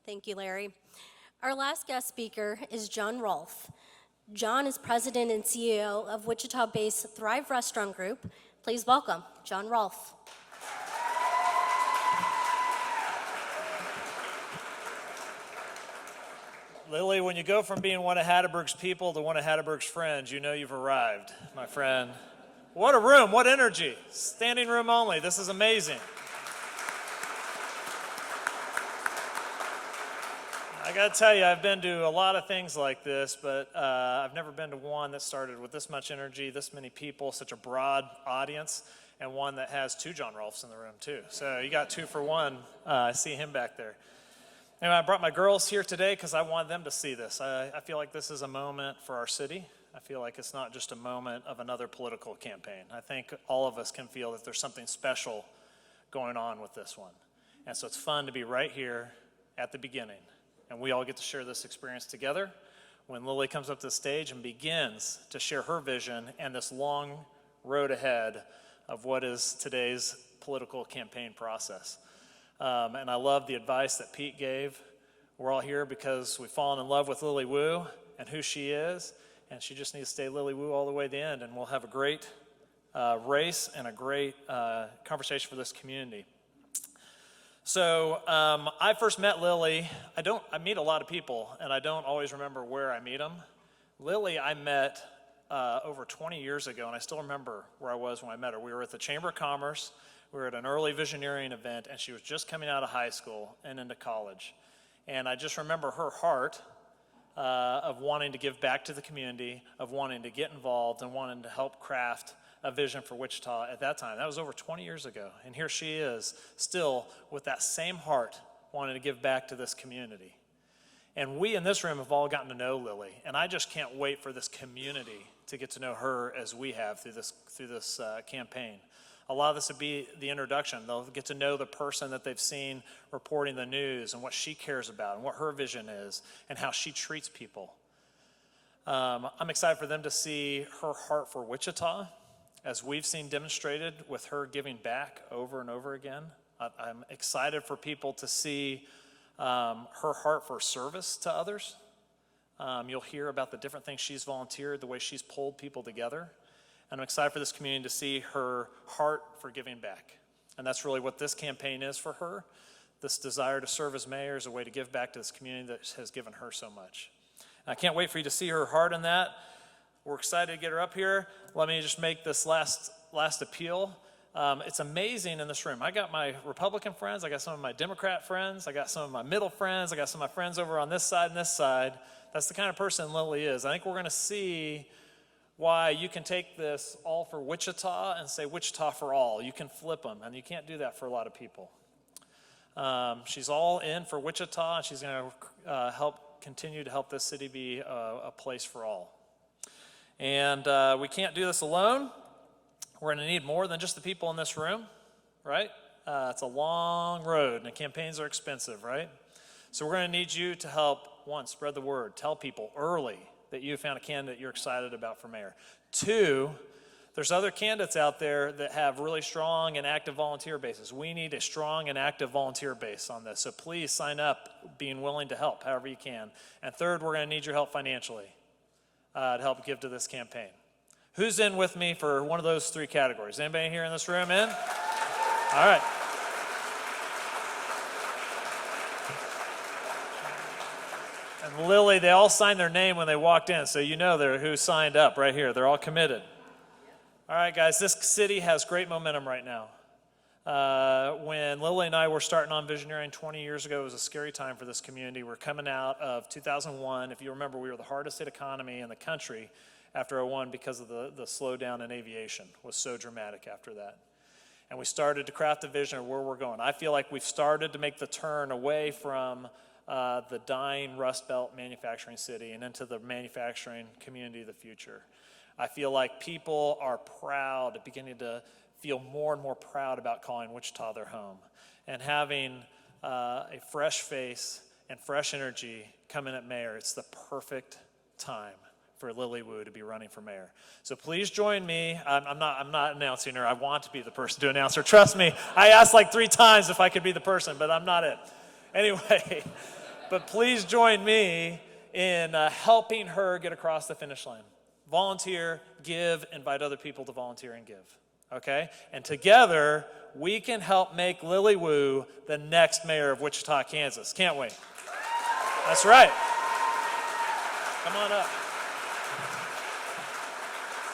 Thank you, Larry. Our last guest speaker is Jon Rolph. Jon is president and CEO of Wichita-based Thrive Restaurant Group. Please welcome Jon Rolph. Lily, when you go from being one of Hatteberg's people to one of Hatteberg's friends, you know you've arrived, my friend. What a room, what energy. Standing room only, this is amazing. I gotta tell you, I've been to a lot of things like this, but I've never been to one that started with this much energy, this many people, such a broad audience, and one that has two Jon Rolphs in the room too. So you got 2 for 1. I see him back there. Anyway, I brought my girls here today because I want them to see this. I feel like this is a moment for our city. I feel like it's not just a moment of another political campaign. I think all of us can feel that there's something special going on with this one. And so it's fun to be right here at the beginning. And we all get to share this experience together when Lily comes up to the stage and begins to share her vision and this long road ahead of what is today's political campaign process. And I love the advice that Pete gave. We're all here because we've fallen in love with Lily Wu and who she is, and she just needs to stay Lily Wu all the way to the end, and we'll have a great race and a great conversation for this community. So I first met Lily. I meet a lot of people, and I don't always remember where I meet them. Lily I met over 20 years ago, and I still remember where I was when I met her. We were at the Chamber of Commerce. We were at an early visioneering event, and she was just coming out of high school and into college. And I just remember her heart of wanting to give back to the community, of wanting to get involved, and wanting to help craft a vision for Wichita at that time. That was over 20 years ago. And here she is, still with that same heart, wanting to give back to this community. And we in this room have all gotten to know Lily, and I just can't wait for this community to get to know her as we have through this campaign. A lot of this would be the introduction. They'll get to know the person that they've seen reporting the news and what she cares about and what her vision is and how she treats people. I'm excited for them to see her heart for Wichita, as we've seen demonstrated with her giving back over and over again. I'm excited for people to see her heart for service to others. You'll hear about the different things she's volunteered, the way she's pulled people together. And I'm excited for this community to see her heart for giving back. And that's really what this campaign is for her. This desire to serve as mayor is a way to give back to this community that has given her so much. And I can't wait for you to see her heart in that. We're excited to get her up here. Let me just make this last appeal. It's amazing in this room. I got my Republican friends. I got some of my Democrat friends. I got some of my middle friends. I got some of my friends over on this side and this side. That's the kind of person Lily is. I think we're going to see why you can take this all for Wichita and say Wichita for all. You can flip them, and you can't do that for a lot of people. She's all in for Wichita, and she's going to continue to help this city be a place for all. And we can't do this alone. We're going to need more than just the people in this room, right? It's a long road, and the campaigns are expensive, right? So we're going to need you to help, one, spread the word. Tell people early that you found a candidate you're excited about for mayor. 2, there's other candidates out there that have really strong and active volunteer bases. We need a strong and active volunteer base on this. So please sign up, being willing to help however you can. And 3rd, we're going to need your help financially to help give to this campaign. Who's in with me for one of those 3 categories? Anybody here in this room in? All right. And Lily, they all signed their name when they walked in, so you know who signed up right here. They're all committed. All right, guys, this city has great momentum right now. When Lily and I were starting on Visioneering 20 years ago, it was a scary time for this community. We're coming out of 2001. If you remember, we were the hardest hit economy in the country after 2001 because of the slowdown in aviation. It was so dramatic after that. And we started to craft a vision of where we're going. I feel like we've started to make the turn away from the dying Rust Belt manufacturing city and into the manufacturing community of the future. I feel like people are proud, beginning to feel more and more proud about calling Wichita their home and having a fresh face and fresh energy come in at mayor. It's the perfect time for Lily Wu to be running for mayor. So please join me. I'm not announcing her. I want to be the person to announce her. Trust me, I asked like 3 times if I could be the person, but I'm not it. Anyway, But please join me in helping her get across the finish line. Volunteer, give, invite other people to volunteer and give. Okay? And together, we can help make Lily Wu the next mayor of Wichita, Kansas. Can't we? That's right. Come on up.